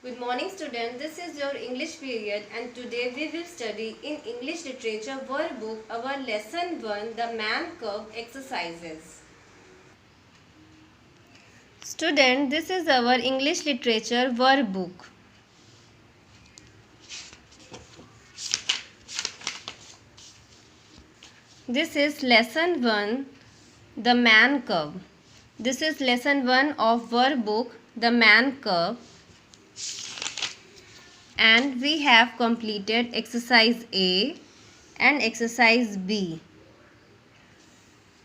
Good morning students, this is your English period and today we will study in English Literature workbook our lesson 1 the man curve exercises. Student, this is our English Literature workbook. This is lesson 1 the man curve. This is lesson 1 of workbook the man curve. And we have completed exercise A and exercise B.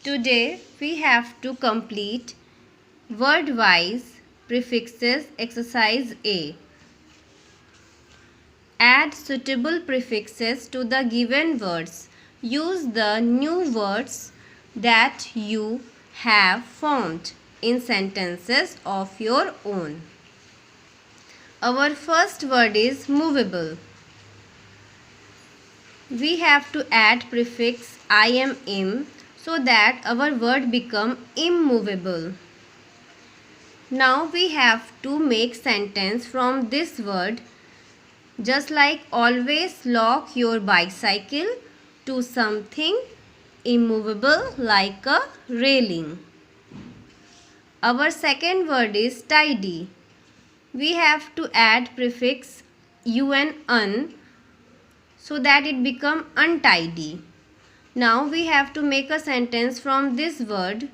Today we have to complete word-wise prefixes exercise A. Add suitable prefixes to the given words. Use the new words that you have formed in sentences of your own. Our first word is movable. We have to add prefix im so that our word become immovable. Now we have to make sentence from this word, just like always lock your bicycle to something immovable like a railing. Our second word is tidy. We have to add prefix un so that it become untidy. Now we have to make a sentence from this word,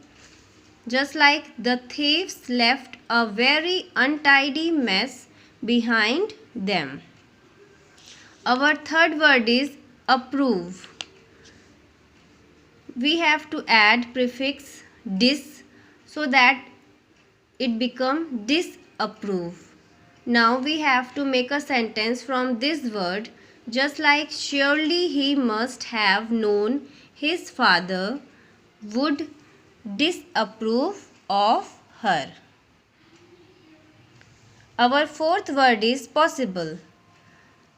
just like the thieves left a very untidy mess behind them. Our third word is approve. We have to add prefix dis so that it become disapprove. Now we have to make a sentence from this word, just like surely he must have known his father would disapprove of her. Our fourth word is possible.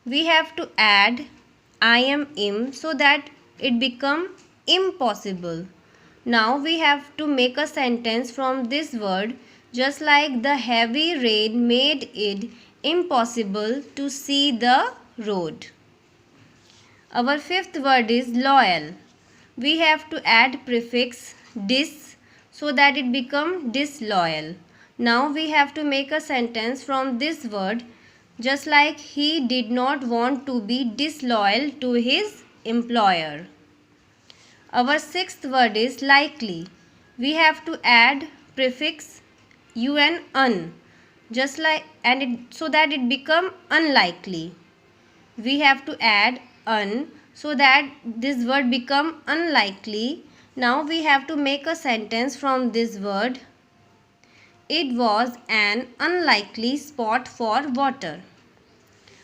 We have to add im so that it become impossible. Now we have to make a sentence from this word, just like the heavy rain made it impossible to see the road. Our fifth word is loyal. We have to add prefix dis so that it become disloyal. Now we have to make a sentence from this word, just like he did not want to be disloyal to his employer. Our sixth word is likely. We have to add prefix un just like so that it become unlikely. We have to add un so that this word become unlikely. Now we have to make a sentence from this word. It was an unlikely spot for water.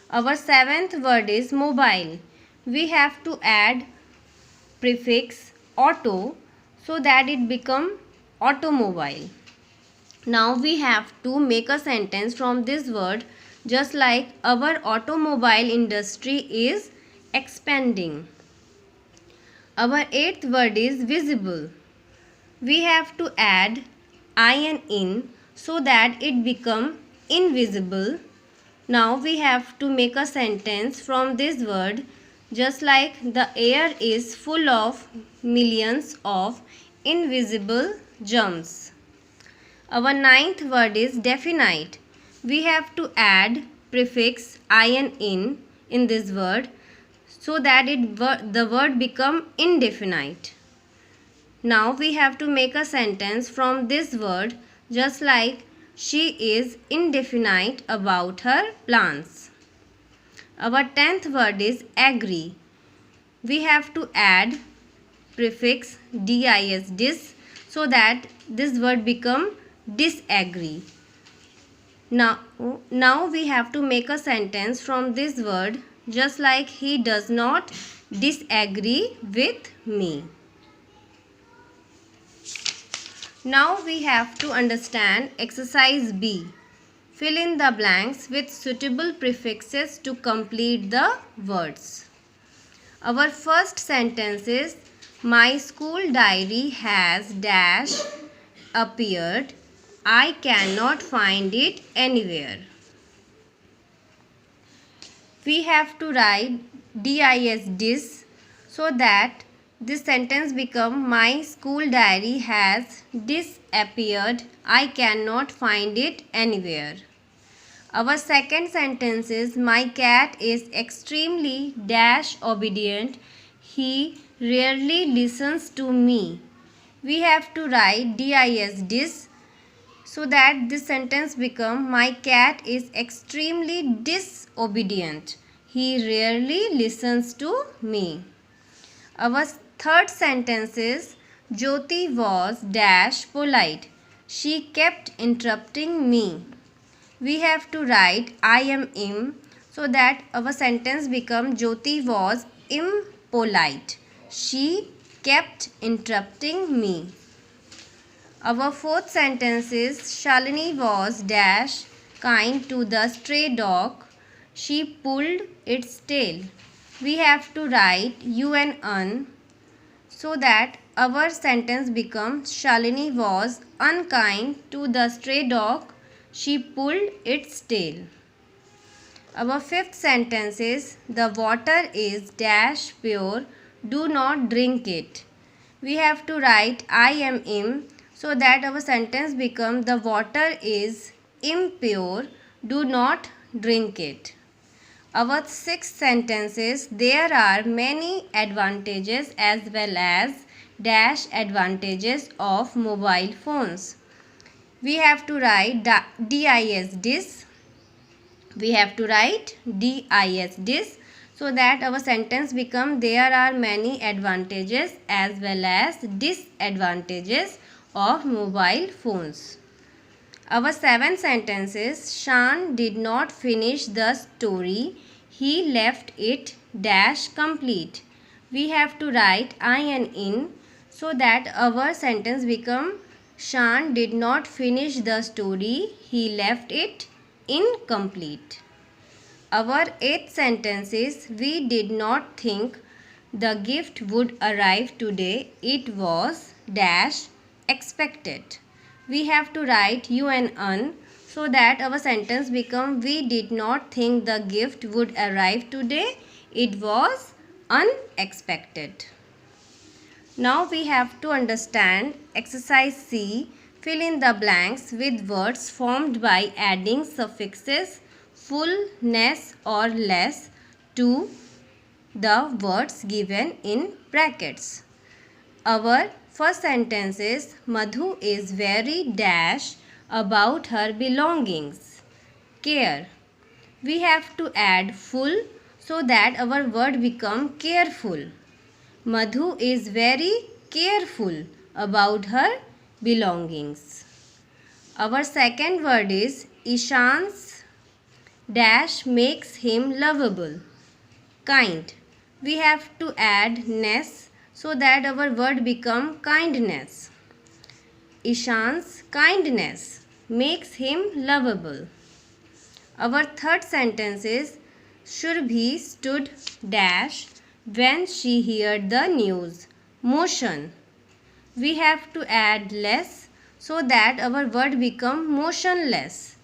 Our seventh word is mobile. We have to add prefix auto so that it become automobile. Now we have to make a sentence from this word, just like our automobile industry is expanding. Our eighth word is visible. We have to add in so that it become invisible. Now we have to make a sentence from this word, just like the air is full of millions of invisible germs. Our ninth word is definite. We have to add prefix in this word so that the word become indefinite. Now we have to make a sentence from this word, just like she is indefinite about her plans. Our 10th word is agree. We have to add prefix dis so that this word become disagree. Now we have to make a sentence from this word, just like he does not disagree with me. Now we have to understand exercise B. Fill in the blanks with suitable prefixes to complete the words. Our first sentence is, my school diary has dash appeared. I cannot find it anywhere. we have to write dis so that this sentence become my school diary has disappeared. I cannot find it anywhere. Our second sentence is my cat is extremely dash obedient. He rarely listens to me. We have to write dis so that this sentence become my cat is extremely disobedient. He rarely listens to me. Our third sentence is Jyoti was dash polite. She kept interrupting me. We have to write I am im so that our sentence become Jyoti was impolite. She kept interrupting me. Our fourth sentence is Shalini was dash kind to the stray dog. She pulled its tail. We have to write un so that our sentence becomes Shalini was unkind to the stray dog. She pulled its tail. Our fifth sentence is the water is dash pure. Do not drink it. We have to write I am im so that our sentence becomes the water is impure. Do not drink it. Our sixth sentence is there are many advantages as well as dash advantages of mobile phones. We have to write dis. We have to write dis so that our sentence becomes there are many advantages as well as disadvantages of mobile phones. Our seventh sentence is Shan did not finish the story. He left it dash complete. We have to write in so that our sentence becomes Shan did not finish the story. He left it incomplete. Our eighth sentence is we did not think the gift would arrive today. It was dash expected. We have to write un so that our sentence becomes we did not think the gift would arrive today. It was unexpected. Now we have to understand exercise C. Fill in the blanks with words formed by adding suffixes full, ness or less to the words given in brackets. Our first sentence is Madhu is very dash about her belongings. Care. We have to add full so that our word become careful. Madhu is very careful about her belongings. Our second word is Ishan's dash makes him lovable. Kind. We have to add ness so that our word become kindness. Ishan's kindness makes him lovable. Our third sentence is Shurabhi stood dash when she heard the news. Motion. We have to add less so that our word become motionless.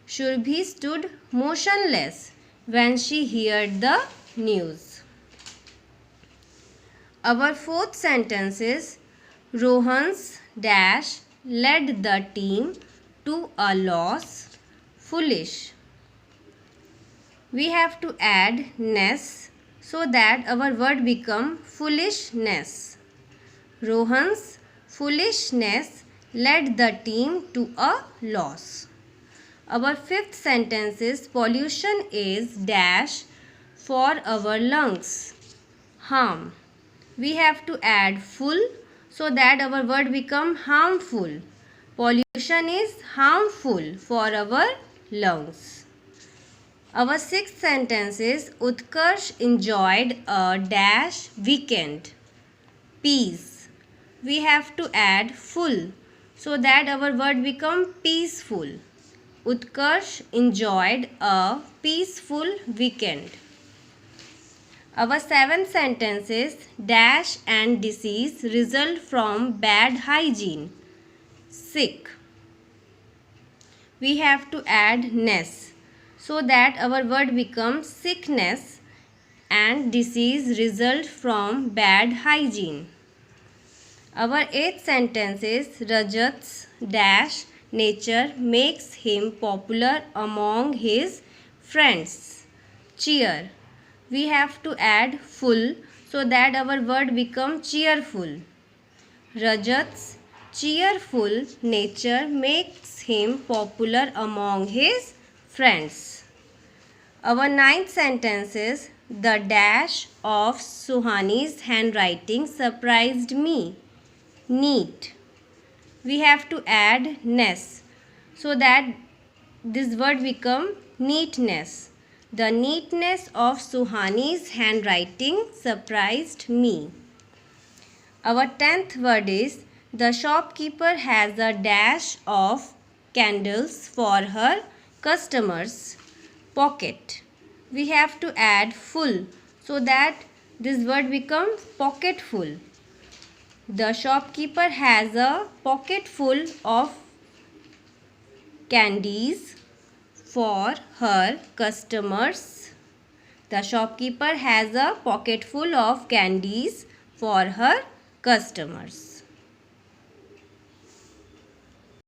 Shurabhi stood motionless when she heard the news. Our fourth sentence is Rohan's dash led the team to a loss. Foolish. We have to add ness so that our word become foolishness. Rohan's foolishness led the team to a loss. Our fifth sentence is pollution is dash for our lungs. Harm. We have to add full so that our word become harmful. Pollution is harmful for our lungs. Our sixth sentence is Utkarsh enjoyed a dash weekend. Peace. We have to add full so that our word become peaceful. Utkarsh enjoyed a peaceful weekend. Our seventh sentence is dash and disease result from bad hygiene. Sick. We have to add ness so that our word becomes sickness and disease result from bad hygiene. Our eighth sentence is Rajat's dash nature makes him popular among his friends. Cheer. We have to add full so that our word becomes cheerful. Rajat's cheerful nature makes him popular among his friends. Our ninth sentence is the dash of Suhani's handwriting surprised me. Neat. We have to add ness so that this word become neatness. The neatness of Suhani's handwriting surprised me. Our 10th word is the shopkeeper has a dash of candles for her customers' pocket. We have to add full so that this word becomes pocketful. The shopkeeper has a pocket full of candies for her customers. The shopkeeper has a pocket full of candies for her customers.